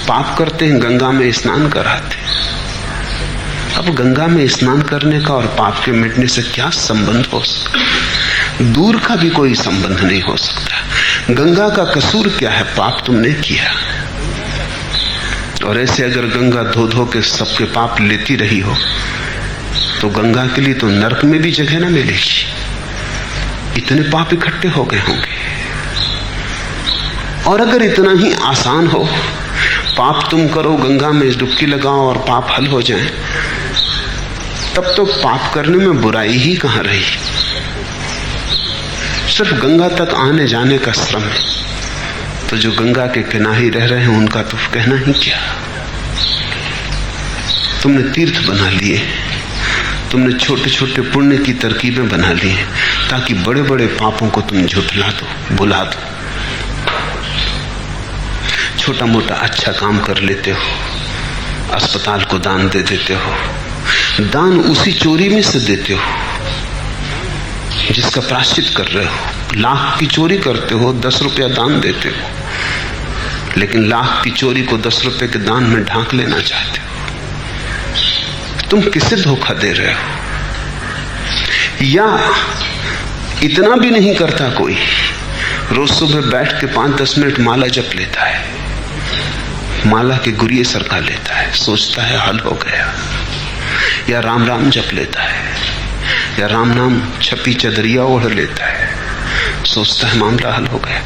पाप करते हैं, गंगा में स्नान कराते। अब गंगा में स्नान करने का और पाप के मिटने से क्या संबंध हो सकता? दूर का भी कोई संबंध नहीं हो सकता। गंगा का कसूर क्या है? पाप तुमने किया। और ऐसे अगर गंगा धो धो के सबके पाप लेती रही हो तो गंगा के लिए तो नरक में भी जगह ना मिलेगी, इतने पाप इकट्ठे हो गए होंगे। और अगर इतना ही आसान हो, पाप तुम करो, गंगा में डुबकी लगाओ और पाप हल हो जाए, तब तो पाप करने में बुराई ही कहां रही। सिर्फ गंगा तक आने जाने का श्रम है, तो जो गंगा के किनारे रह रहे हैं उनका तो कहना ही क्या। तुमने तीर्थ बना लिए, तुमने छोटे छोटे पुण्य की तरकीबें बना ली हैं ताकि बड़े बड़े पापों को तुम झुठला दो, भुला दो। छोटा मोटा अच्छा काम कर लेते हो, अस्पताल को दान दे देते हो, दान उसी चोरी में से देते हो जिसका प्रायश्चित कर रहे हो। लाख की चोरी करते हो, 10 रुपया दान देते हो, लेकिन लाख की चोरी को 10 रुपए के दान में ढांक लेना चाहते हो। तुम किसे धोखा दे रहे हो? या इतना भी नहीं करता कोई, रोज सुबह बैठ के 5-10 मिनट माला जप लेता है, माला के गुरिये सरका लेता है, सोचता है हल हो गया। या राम राम जप लेता है, या राम नाम छपी चदरिया ओढ़ लेता है, सोचता है मामला हल हो गया,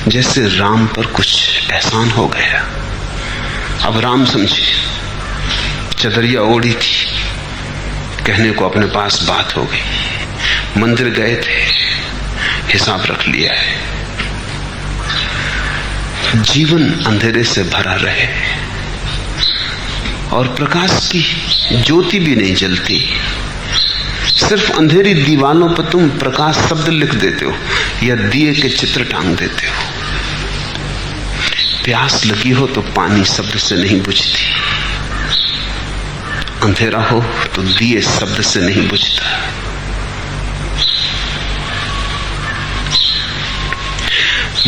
जैसे राम पर कुछ एहसान हो गया। अब राम समझे, चदरिया ओढ़ी थी, कहने को अपने पास बात हो गई, मंदिर गए थे, हिसाब रख लिया है। जीवन अंधेरे से भरा रहे और प्रकाश की ज्योति भी नहीं जलती। सिर्फ अंधेरी दीवालों पर तुम प्रकाश शब्द लिख देते हो या दिए के चित्र टांग देते हो। प्यास लगी हो तो पानी शब्द से नहीं बुझती, अंधेरा हो तो दिए शब्द से नहीं बुझता।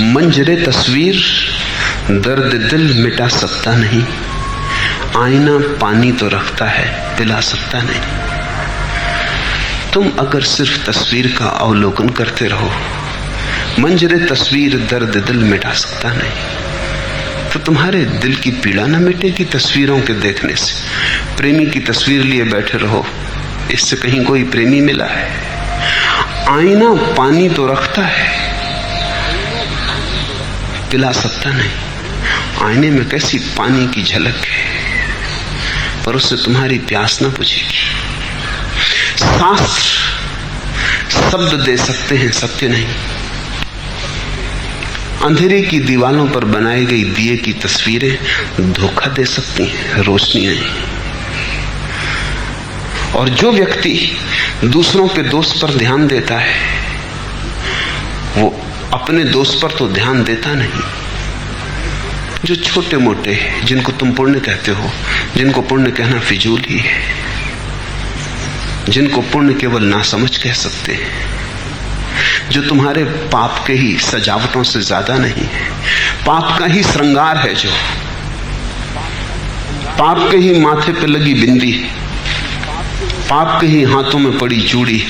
मंजरे तस्वीर दर्द दिल मिटा सकता नहीं, आईना पानी तो रखता है पिला सकता नहीं। तुम अगर सिर्फ तस्वीर का अवलोकन करते रहो, मंजरे तस्वीर दर्द दिल मिटा सकता नहीं, तो तुम्हारे दिल की पीड़ा न मिटेगी तस्वीरों के देखने से। प्रेमी की तस्वीर लिए बैठे रहो, इससे कहीं कोई प्रेमी मिला है? आईना पानी तो रखता है, पिला सकता नहीं। आईने में कैसी पानी की झलक है, पर उससे तुम्हारी प्यास न बुझेगी। शास्त्र शब्द दे सकते हैं, सत्य नहीं। अंधेरे की दीवालों पर बनाई गई दिए की तस्वीरें धोखा दे सकती हैं, रोशनी नहीं। और जो व्यक्ति दूसरों के दोष पर ध्यान देता है, वो अपने दोष पर तो ध्यान देता नहीं। जो छोटे मोटे जिनको तुम पुण्य कहते हो, जिनको पुण्य कहना फिजूल ही है, जिनको पुण्य केवल नासमझ कह सकते हैं, जो तुम्हारे पाप के ही सजावटों से ज्यादा नहीं है, पाप का ही श्रृंगार है, जो पाप के ही माथे पे लगी बिंदी, पाप के ही हाथों में पड़ी चूड़ी,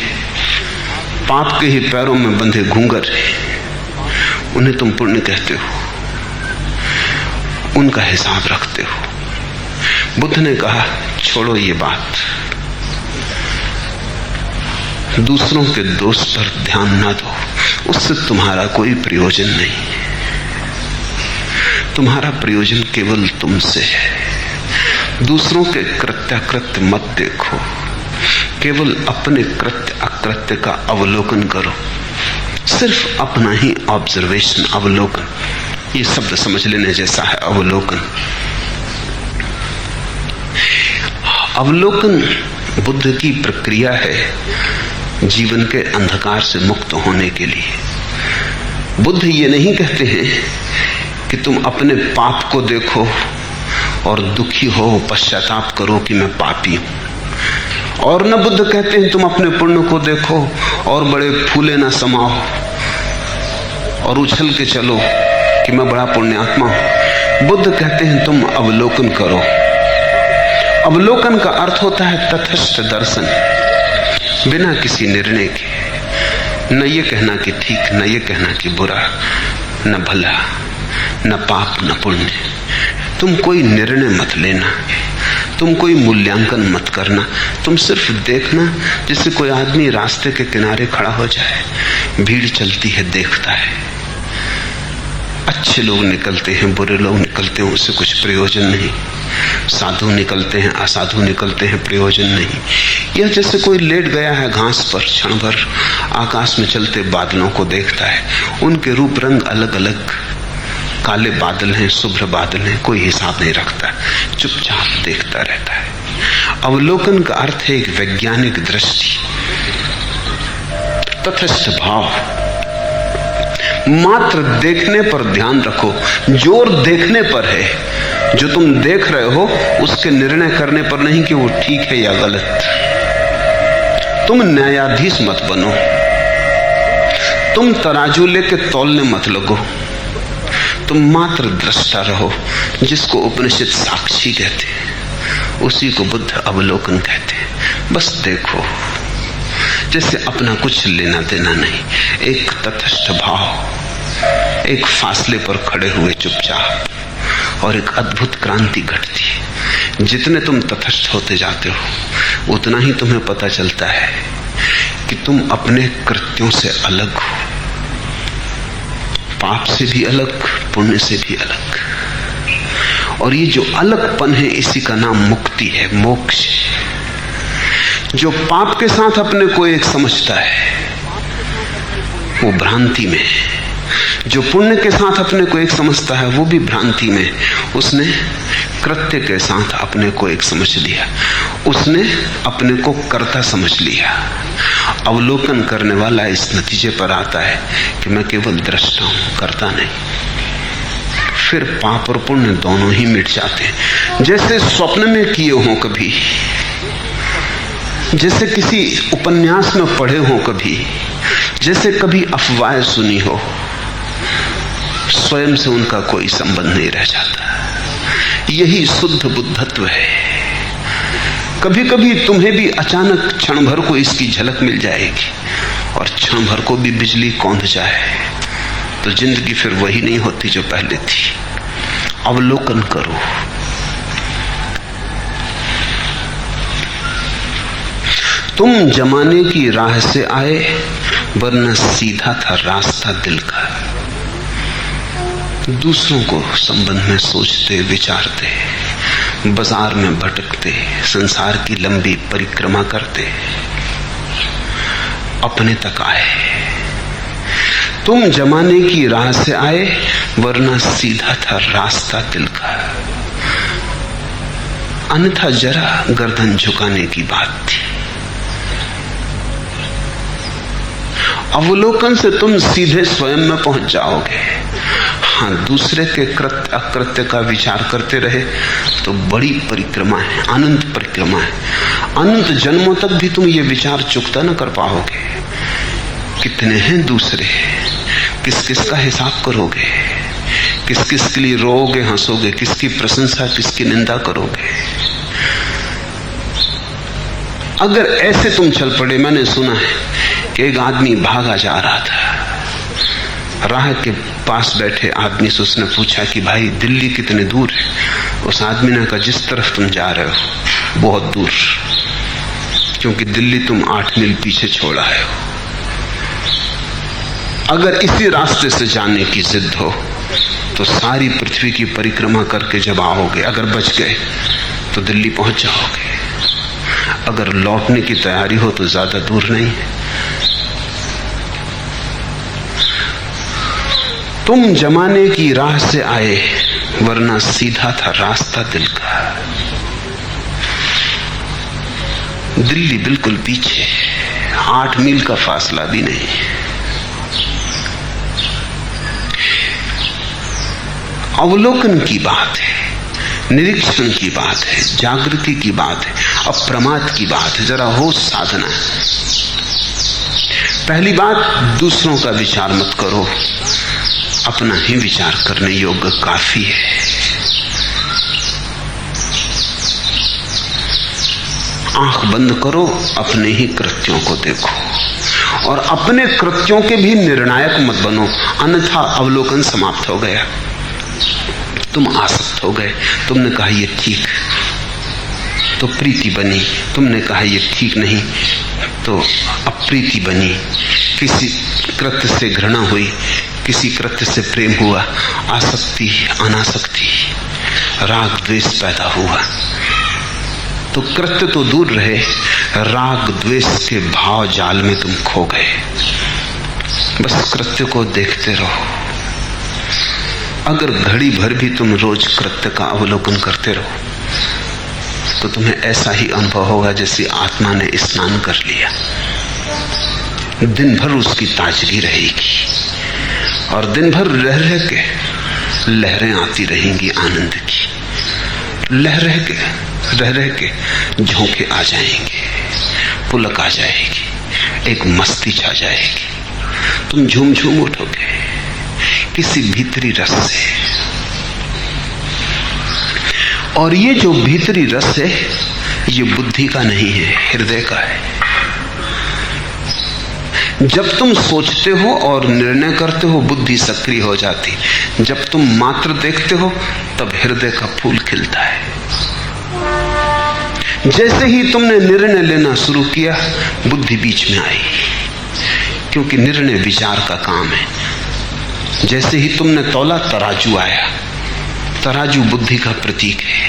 पाप के ही पैरों में बंधे घूंघर, उन्हें तुम पुण्य कहते हो, उनका हिसाब रखते हो। बुद्ध ने कहा छोड़ो ये बात, दूसरों के दोष पर ध्यान ना दो, उससे तुम्हारा कोई प्रयोजन नहीं। तुम्हारा प्रयोजन केवल तुमसे है। दूसरों के कृत्याकृत्य मत देखो, केवल अपने कृत्य अकृत्य का अवलोकन करो। सिर्फ अपना ही ऑब्जर्वेशन, अवलोकन, ये शब्द समझ लेने जैसा है। अवलोकन, अवलोकन बुद्ध की प्रक्रिया है जीवन के अंधकार से मुक्त होने के लिए। बुद्ध ये नहीं कहते हैं कि तुम अपने पाप को देखो और दुखी हो, पश्चाताप करो कि मैं पापी हूं। और न बुद्ध कहते हैं तुम अपने पुण्य को देखो और बड़े फूले न समाओ और उछल के चलो कि मैं बड़ा पुण्यात्मा हूं। बुद्ध कहते हैं तुम अवलोकन करो। अवलोकन का अर्थ होता है तटस्थ दर्शन, बिना किसी निर्णय के। न ये कहना कि ठीक, न ये कहना कि बुरा, न भला, न पाप, न पुण्य। तुम कोई निर्णय मत लेना, तुम कोई मूल्यांकन मत करना, तुम सिर्फ देखना। जैसे कोई आदमी रास्ते के किनारे खड़ा हो जाए, भीड़ चलती है, देखता है, अच्छे लोग निकलते हैं, बुरे लोग निकलते हैं, उससे कुछ प्रयोजन नहीं। साधु निकलते हैं, असाधु निकलते हैं, प्रयोजन नहीं। यह जैसे कोई लेट गया है घास पर, क्षण भर आकाश में चलते बादलों को देखता है, उनके रूप रंग अलग अलग, काले बादल हैं, शुभ्र बादल हैं, कोई हिसाब नहीं रखता, चुपचाप देखता रहता है। अवलोकन का अर्थ है एक वैज्ञानिक दृष्टि, तटस्थ भाव। मात्र देखने पर ध्यान रखो, जोर देखने पर है। जो तुम देख रहे हो उसके निर्णय करने पर नहीं कि वो ठीक है या गलत। तुम न्यायाधीश मत बनो, तुम तराजू लेके तौलने मत लगो, तुम मात्र दृष्टा रहो। जिसको उपनिषद साक्षी कहते हैं, उसी को बुद्ध अवलोकन कहते हैं। बस देखो, जैसे अपना कुछ लेना देना नहीं, एक तटस्थ भाव, एक फासले पर खड़े हुए चुपचाप, और एक अद्भुत क्रांति घटती है। जितने तुम तटस्थ होते जाते हो, उतना ही तुम्हें पता चलता है कि तुम अपने कृत्यों से अलग हो, पाप से भी अलग, पुण्य से भी अलग। और ये जो अलगपन है, इसी का नाम मुक्ति है, मोक्ष। जो पाप के साथ अपने को एक समझता है, वो भ्रांति में। जो पुण्य के साथ अपने को एक समझता है, वो भी भ्रांति में। उसने कृत्य के साथ अपने को एक समझ लिया, उसने अपने को कर्ता समझ लिया। अवलोकन करने वाला इस नतीजे पर आता है कि मैं केवल दृष्टा हूं, कर्ता नहीं। फिर पाप और पुण्य दोनों ही मिट जाते हैं। जैसे स्वप्न में किए हों कभी, जैसे किसी उपन्यास में पढ़े हो कभी, जैसे कभी अफवाह सुनी हो, स्वयं से उनका कोई संबंध नहीं रह जाता। यही शुद्ध बुद्धत्व है। कभी कभी तुम्हें भी अचानक क्षण भर को इसकी झलक मिल जाएगी, और क्षण भर को भी बिजली कौंध जाए, तो जिंदगी फिर वही नहीं होती जो पहले थी। अवलोकन करो। तुम जमाने की राह से आए, वरना सीधा था रास्ता दिल का। दूसरों को संबंध में सोचते विचारते, बाजार में भटकते, संसार की लंबी परिक्रमा करते, अपने तक आए। तुम जमाने की राह से आए, वरना सीधा था रास्ता दिल का। अन्यथा जरा गर्दन झुकाने की बात थी। अवलोकन से तुम सीधे स्वयं में पहुंच जाओगे। हाँ, दूसरे के कृत्य अकृत्य का विचार करते रहे तो बड़ी परिक्रमा है, अनंत परिक्रमा है। अनंत जन्मों तक भी तुम ये विचार चुकता न कर पाओगे। कितने हैं दूसरे, किस किस का हिसाब करोगे, किस किस के लिए रोओगे, हंसोगे, किसकी प्रशंसा, किसकी निंदा करोगे। अगर ऐसे तुम चल पड़े, मैंने सुना है कि एक आदमी भागा जा रहा था, राह के पास बैठे आदमी से उसने पूछा कि भाई दिल्ली कितने दूर है। उस आदमी ने कहा जिस तरफ तुम जा रहे हो बहुत दूर, क्योंकि दिल्ली तुम 8 मील पीछे छोड़ा है। अगर इसी रास्ते से जाने की जिद हो तो सारी पृथ्वी की परिक्रमा करके जब आओगे, अगर बच गए तो दिल्ली पहुंच जाओगे। अगर लौटने की तैयारी हो तो ज्यादा दूर नहीं है। तुम जमाने की राह से आए, वरना सीधा था रास्ता दिल का। दिल्ली बिल्कुल पीछे, 8 मील का फासला भी नहीं। अवलोकन की बात है, निरीक्षण की बात है, जागृति की बात है, अप्रमाद की बात है। जरा होश साधना है। पहली बात, दूसरों का विचार मत करो, अपना ही विचार करने योग्य काफी है। आंख बंद करो, अपने ही कृत्यों को देखो और अपने कृत्यों के भी निर्णायक मत बनो, अन्यथा अवलोकन समाप्त हो गया। तुम आसक्त हो गए, तुमने कहा ये ठीक, तो प्रीति बनी, तुमने कहा ये ठीक नहीं, तो अप्रीति बनी। किसी कृत्य से घृणा हुई, किसी कृत्य से प्रेम हुआ, आसक्ति अनासक्ति, राग द्वेष पैदा हुआ। तो कृत्य तो दूर रहे, राग द्वेष के भाव जाल में तुम खो गए। बस कृत्य को देखते रहो। अगर घड़ी भर भी तुम रोज कृत्य का अवलोकन करते रहो तो तुम्हें ऐसा ही अनुभव होगा जैसे आत्मा ने स्नान कर लिया। दिन भर उसकी ताजगी रहेगी और दिन भर रह रह के लहरें आती रहेंगी आनंद की। रह रह के झोंके आ जाएंगे, पुलक आ जाएगी, एक मस्ती छा जाएगी। तुम झूम झूम उठोगे किसी भीतरी रस से। और ये जो भीतरी रस है ये बुद्धि का नहीं है, हृदय का है। जब तुम सोचते हो और निर्णय करते हो बुद्धि सक्रिय हो जाती, जब तुम मात्र देखते हो तब हृदय का फूल खिलता है। जैसे ही तुमने निर्णय लेना शुरू किया बुद्धि बीच में आई, क्योंकि निर्णय विचार का काम है। जैसे ही तुमने तौला तराजू आया, तराजू बुद्धि का प्रतीक है।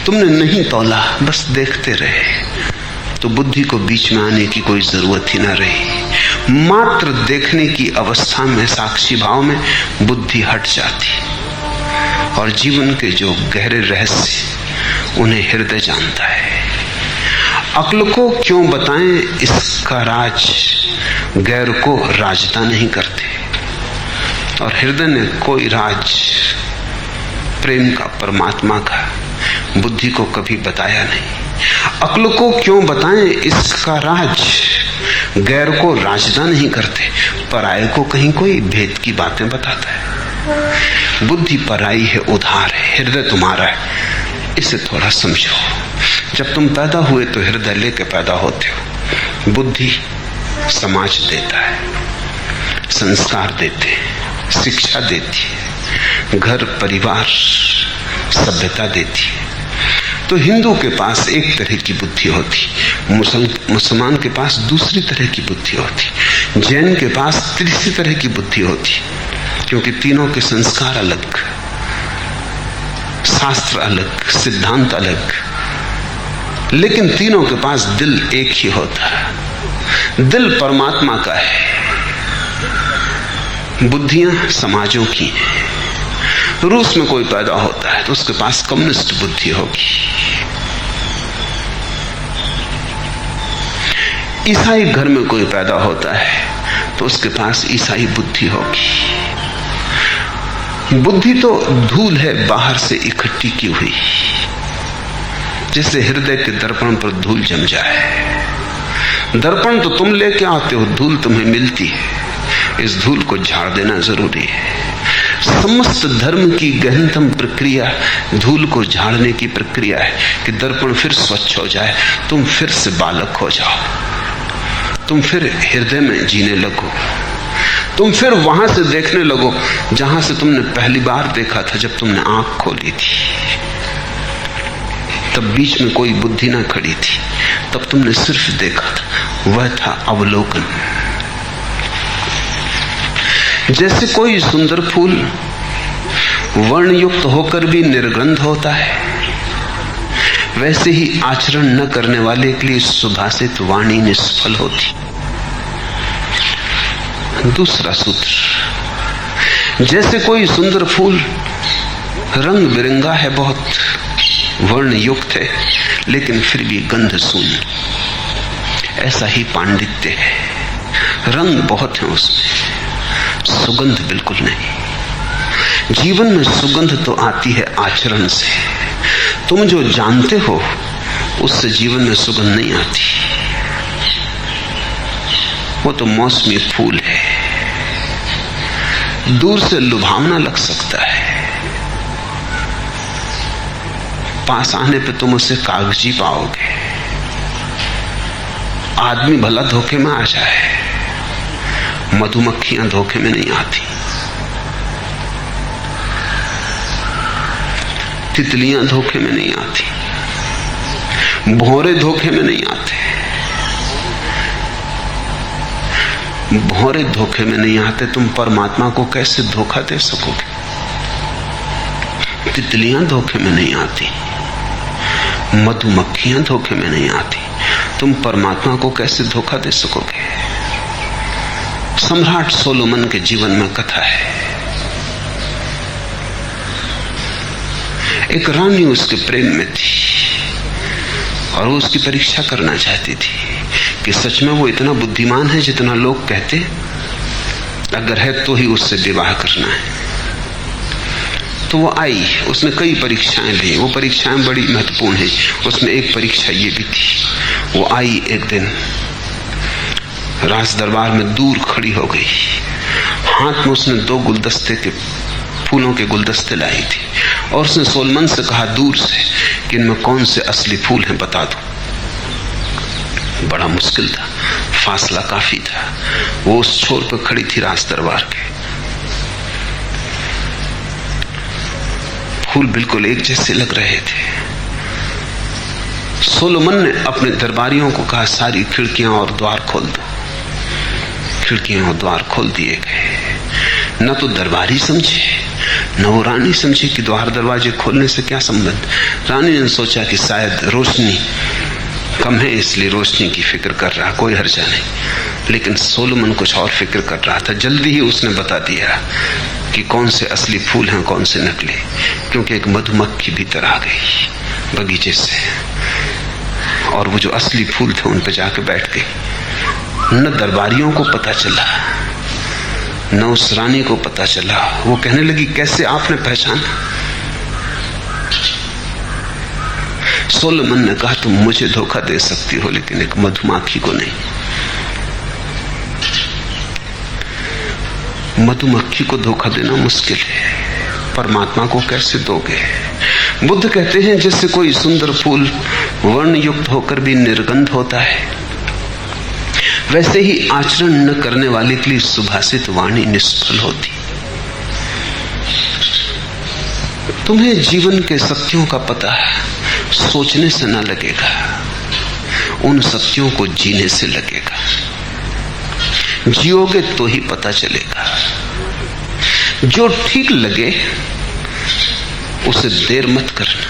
तुमने नहीं तौला, बस देखते रहे, तो बुद्धि को बीच में आने की कोई जरूरत ही ना रही। मात्र देखने की अवस्था में, साक्षी भाव में बुद्धि हट जाती और जीवन के जो गहरे रहस्य उन्हें हृदय जानता है। अक्ल को क्यों बताएं इसका राज, गैर को राजता नहीं करते। और हृदय ने कोई राज प्रेम का, परमात्मा का, बुद्धि को कभी बताया नहीं। अक्ल को क्यों बताएं इसका राज, गैर को राजदा नहीं करते। पराये को कहीं कोई भेद की बातें बताता है। बुद्धि पराई है, उधार है, हृदय तुम्हारा है। इसे थोड़ा समझो। जब तुम पैदा हुए तो हृदय लेके पैदा होते हो। बुद्धि समाज देता है, संस्कार देते, शिक्षा देती है, घर परिवार सभ्यता देती है। तो हिंदू के पास एक तरह की बुद्धि होती, मुसलमान के पास दूसरी तरह की बुद्धि होती, जैन के पास तीसरी तरह की बुद्धि होती, क्योंकि तीनों के संस्कार अलग, शास्त्र अलग, सिद्धांत अलग, लेकिन तीनों के पास दिल एक ही होता है। दिल परमात्मा का है, बुद्धियां समाजों की हैं। रूस में कोई पैदा होता है तो उसके पास कम्युनिस्ट बुद्धि होगी। ईसाई घर में कोई पैदा होता है तो उसके पास ईसाई बुद्धि होगी। बुद्धि तो धूल है बाहर से इकट्ठी की हुई, जैसे हृदय के दर्पण पर धूल जम जाए। दर्पण तो तुम लेके आते हो, धूल तुम्हें मिलती है। इस धूल को झाड़ देना जरूरी है। समस्त धर्म की गहनतम प्रक्रिया धूल को झाड़ने की प्रक्रिया है कि दर्पण फिर स्वच्छ हो जाए, तुम फिर से बालक हो जाओ, तुम फिर हृदय में जीने लगो, तुम फिर वहां से देखने लगो जहां से तुमने पहली बार देखा था, जब तुमने आंख खोली थी। तब बीच में कोई बुद्धि ना खड़ी थी, तब तुमने सिर्फ देखा था, वह था अवलोकन। जैसे कोई सुंदर फूल वर्ण युक्त होकर भी निर्गंध होता है, वैसे ही आचरण न करने वाले के लिए सुभाषित वाणी निष्फल होती। दूसरा सूत्र, जैसे कोई सुंदर फूल रंग बिरंगा है, बहुत वर्ण युक्त है, लेकिन फिर भी गंध शून्य, ऐसा ही पांडित्य है। रंग बहुत है उसमें, सुगंध बिल्कुल नहीं। जीवन में सुगंध तो आती है आचरण से। तुम जो जानते हो उससे जीवन में सुगंध नहीं आती, वो तो मौसमी फूल है, दूर से लुभावना लग सकता है, पास आने पे तुम उसे कागजी पाओगे। आदमी भला धोखे में आ जाए, मधुमक्खियां धोखे में नहीं आती, तितलियां धोखे में नहीं आती, भौरे धोखे में नहीं आते। भौरे धोखे में नहीं आते, तुम परमात्मा को कैसे धोखा दे सकोगे? तितलियां धोखे में नहीं आती, मधुमक्खियां धोखे में नहीं आती, तुम परमात्मा को कैसे धोखा दे सकोगे? सम्राट सोलोमन के जीवन में कथा है। एक रानी उसके प्रेम में थी और वो उसकी परीक्षा करना चाहती थी कि सच में वो इतना बुद्धिमान है जितना लोग कहते, अगर है तो ही उससे विवाह करना है। तो वो आई, उसने कई परीक्षाएं ली, वो परीक्षाएं बड़ी महत्वपूर्ण हैं। उसमें एक परीक्षा ये भी थी, वो आई एक दिन राज दरबार में दूर खड़ी हो गई, हाथ में उसने 2 गुलदस्ते के फूलों के गुलदस्ते लाई थी और उसने सोलोमन से कहा दूर से कि इनमें कौन से असली फूल हैं बता दो। बड़ा मुश्किल था, फासला काफी था, वो उस छोर पर खड़ी थी राज दरबार के। फूल बिल्कुल एक जैसे लग रहे थे। सोलोमन ने अपने दरबारियों को कहा सारी खिड़कियां और द्वार खोल दो। खिड़कियां और द्वार खोल दिए गए। न तो दरबारी समझे न वो रानी समझी कि द्वार दरवाजे खोलने से क्या संबंध। रानी ने सोचा कि शायद रोशनी कम है इसलिए रोशनी की फिक्र कर रहा, कोई हर्जा नहीं। लेकिन सोलोमन कुछ और फिक्र कर रहा था। जल्दी ही उसने बता दिया कि कौन से असली फूल हैं कौन से नकली, क्योंकि एक मधुमक्खी भीतर आ गई बगीचे से और वो जो असली फूल थे उन पर जाके बैठ गई। न दरबारियों को पता चला न उस रानी को पता चला। वो कहने लगी कैसे आपने पहचाना? सोलोमन ने कहा तुम मुझे धोखा दे सकती हो लेकिन एक मधुमक्खी को नहीं। मधुमक्खी को धोखा देना मुश्किल है, परमात्मा को कैसे दोगे? बुद्ध कहते हैं जैसे कोई सुंदर फूल वर्ण युक्त होकर भी निर्गंध होता है, वैसे ही आचरण न करने वाले के लिए सुभाषित वाणी निष्फल होती। तुम्हें जीवन के सत्यों का पता सोचने से न लगेगा, उन सत्यों को जीने से लगेगा। जियोगे तो ही पता चलेगा। जो ठीक लगे उसे देर मत करना,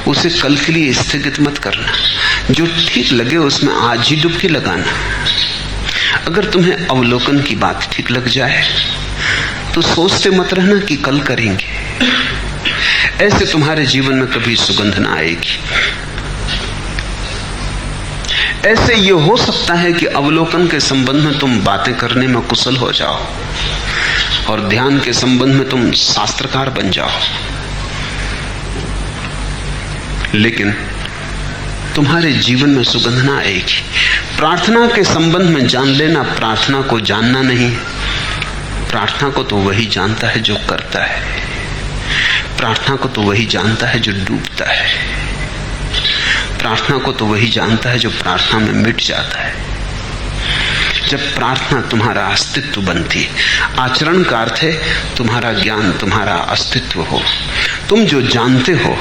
उसे कल के लिए स्थगित मत करना। जो ठीक लगे उसमें आज ही डुबकी लगाना। अगर तुम्हें अवलोकन की बात ठीक लग जाए तो सोचते मत रहना कि कल करेंगे। ऐसे तुम्हारे जीवन में कभी सुगंध ना आएगी। ऐसे ये हो सकता है कि अवलोकन के संबंध में तुम बातें करने में कुशल हो जाओ और ध्यान के संबंध में तुम शास्त्रकार बन जाओ, लेकिन तुम्हारे जीवन में सुगंध ना आएगी। प्रार्थना के संबंध में जान लेना प्रार्थना को जानना नहीं। प्रार्थना को तो वही जानता है जो करता है। प्रार्थना को तो वही जानता है जो डूबता है। प्रार्थना को तो वही जानता है जो प्रार्थना में मिट जाता है। जब प्रार्थना तुम्हारा अस्तित्व बनती, आचरण का अर्थ है तुम्हारा ज्ञान तुम्हारा अस्तित्व हो। तुम जो जानते हो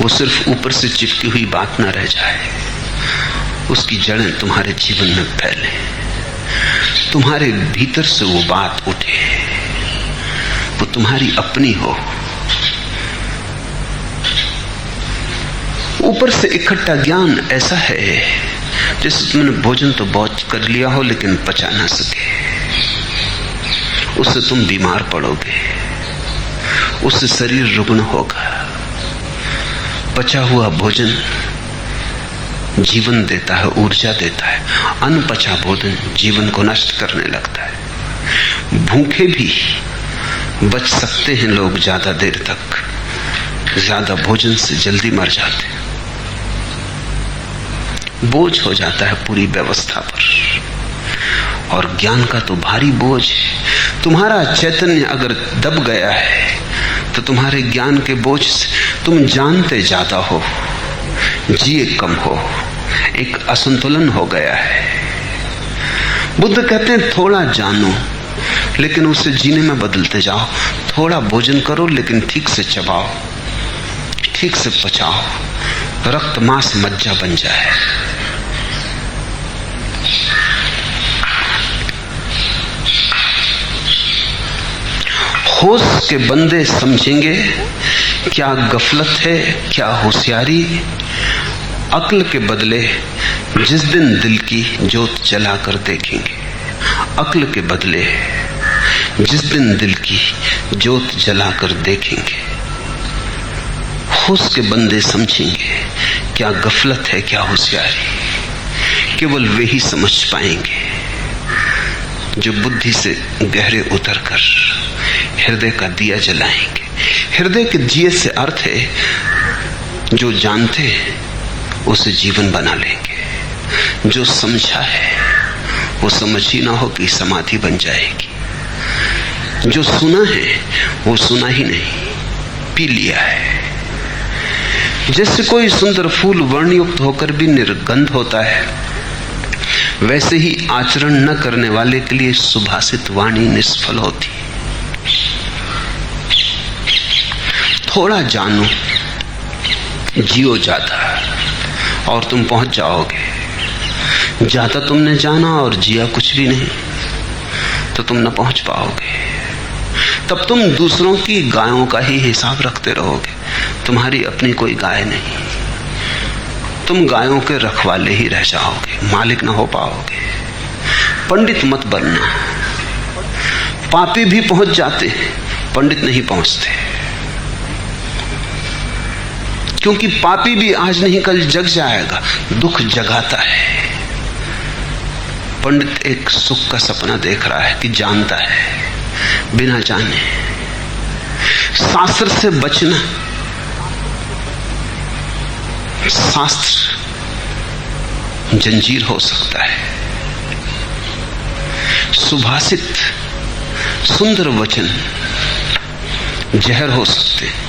वो सिर्फ ऊपर से चिपकी हुई बात न रह जाए, उसकी जड़ें तुम्हारे जीवन में फैले, तुम्हारे भीतर से वो बात उठे, वो तुम्हारी अपनी हो। ऊपर से इकट्ठा ज्ञान ऐसा है जैसे तुमने भोजन तो बहुत कर लिया हो लेकिन पचा ना सके, उससे तुम बीमार पड़ोगे, उससे शरीर रुग्ण होगा। पचा हुआ भोजन जीवन देता है, ऊर्जा देता है। अनपचा भोजन जीवन को नष्ट करने लगता है। भूखे भी बच सकते हैं लोग ज्यादा देर तक, ज्यादा भोजन से जल्दी मर जाते हैं। बोझ हो जाता है पूरी व्यवस्था पर, और ज्ञान का तो भारी बोझ है। तुम्हारा चैतन्य अगर दब गया है तो तुम्हारे ज्ञान के बोझ से तुम जानते ज्यादा हो, जिए कम हो, एक असंतुलन हो गया है। बुद्ध कहते हैं थोड़ा जानो लेकिन उसे जीने में बदलते जाओ। थोड़ा भोजन करो लेकिन ठीक से चबाओ, ठीक से पचाओ, रक्त मांस मज्जा बन जाए। होश के बंदे समझेंगे क्या गफलत है क्या होशियारी। अक्ल के बदले जिस दिन दिल की जोत जलाकर देखेंगे, अक्ल के बदले जिस दिन दिल की जोत जलाकर देखेंगे, होश के बंदे समझेंगे क्या गफलत है क्या होशियारी। केवल वे ही समझ पाएंगे जो बुद्धि से गहरे उतरकर हृदय का दिया जलाएंगे। हृदय के दिए से अर्थ है जो जानते हैं उसे जीवन बना लेंगे। जो समझा है वो समझ ही ना हो कि समाधि बन जाएगी। जो सुना है वो सुना ही नहीं, पी लिया है। जैसे कोई सुंदर फूल वर्णयुक्त होकर भी निर्गंध होता है, वैसे ही आचरण न करने वाले के लिए सुभाषित वाणी निष्फल होती। थोड़ा जानो, जियो ज्यादा और तुम पहुंच जाओगे। ज्यादा तुमने जाना और जिया कुछ भी नहीं तो तुम न पहुंच पाओगे। तब तुम दूसरों की गायों का ही हिसाब रखते रहोगे, तुम्हारी अपनी कोई गाय नहीं। तुम गायों के रखवाले ही रह जाओगे, मालिक ना हो पाओगे। पंडित मत बनना। पापी भी पहुंच जाते, पंडित नहीं पहुंचते, क्योंकि पापी भी आज नहीं कल जग जाएगा, दुख जगाता है। पंडित एक सुख का सपना देख रहा है कि जानता है बिना जाने। शास्त्र से बचना, शास्त्र जंजीर हो सकता है, सुभाषित सुंदर वचन जहर हो सकते हैं।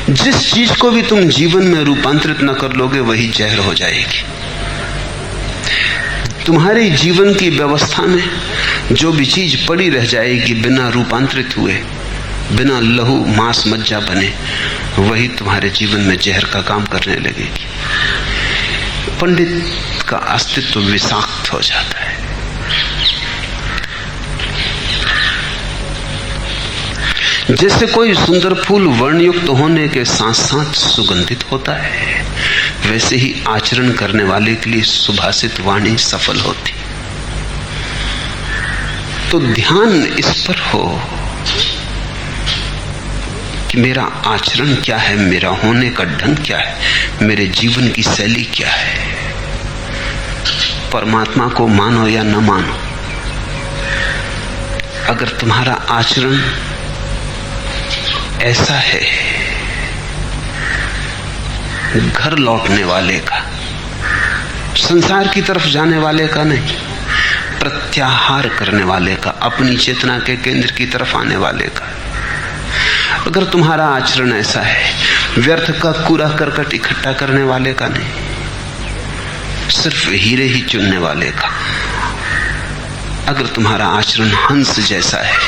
जिस चीज को भी तुम जीवन में रूपांतरित न कर लोगे वही जहर हो जाएगी। तुम्हारे जीवन की व्यवस्था में जो भी चीज पड़ी रह जाएगी बिना रूपांतरित हुए, बिना लहू मांस मज्जा बने, वही तुम्हारे जीवन में जहर का काम करने लगेगी। पंडित का अस्तित्व विषाक्त हो जाता है। जैसे कोई सुंदर फूल वर्णयुक्त होने के साथ साथ सुगंधित होता है, वैसे ही आचरण करने वाले के लिए सुभाषित वाणी सफल होती। तो ध्यान इस पर हो कि मेरा आचरण क्या है, मेरा होने का ढंग क्या है, मेरे जीवन की शैली क्या है। परमात्मा को मानो या न मानो, अगर तुम्हारा आचरण ऐसा है घर लौटने वाले का, संसार की तरफ जाने वाले का नहीं, प्रत्याहार करने वाले का, अपनी चेतना के केंद्र की तरफ आने वाले का, अगर तुम्हारा आचरण ऐसा है व्यर्थ का कूड़ा करकट इकट्ठा करने वाले का नहीं, सिर्फ हीरे ही चुनने वाले का, अगर तुम्हारा आचरण हंस जैसा है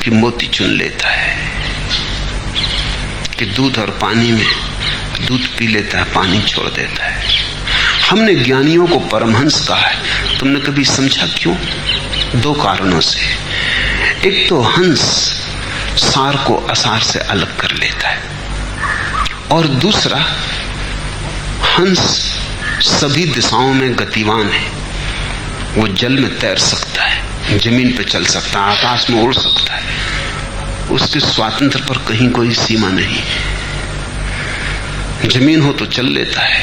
कि मोती चुन लेता है, कि दूध और पानी में दूध पी लेता है, पानी छोड़ देता है। हमने ज्ञानियों को परमहंस कहा है, तुमने कभी समझा क्यों? दो कारणों से। एक तो हंस सार को असार से अलग कर लेता है, और दूसरा हंस सभी दिशाओं में गतिवान है। वो जल में तैर सकता है, जमीन पर चल सकता है, आकाश में उड़ सकता है। उसके स्वातंत्र पर कहीं कोई सीमा नहीं। जमीन हो तो चल लेता है,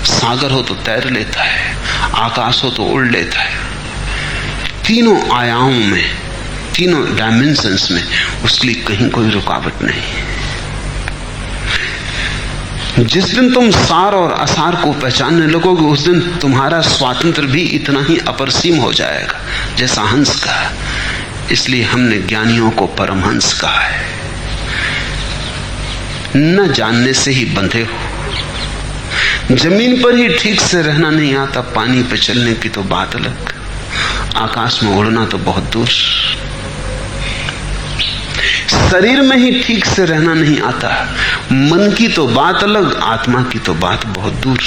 सागर हो तो तैर लेता है, आकाश हो तो उड़ लेता है। तीनों आयामों में, तीनों डायमेंशंस में उसके लिए कहीं कोई रुकावट नहीं। जिस दिन तुम सार और असार को पहचानने लगोगे, उस दिन तुम्हारा स्वातंत्र भी इतना ही अपरसीम हो जाएगा जैसा हंस का। इसलिए हमने ज्ञानियों को परमहंस कहा है। न जानने से ही बंधे हो। जमीन पर ही ठीक से रहना नहीं आता, पानी पे चलने की तो बात अलग, आकाश में उड़ना तो बहुत दूर। शरीर में ही ठीक से रहना नहीं आता, मन की तो बात अलग, आत्मा की तो बात बहुत दूर।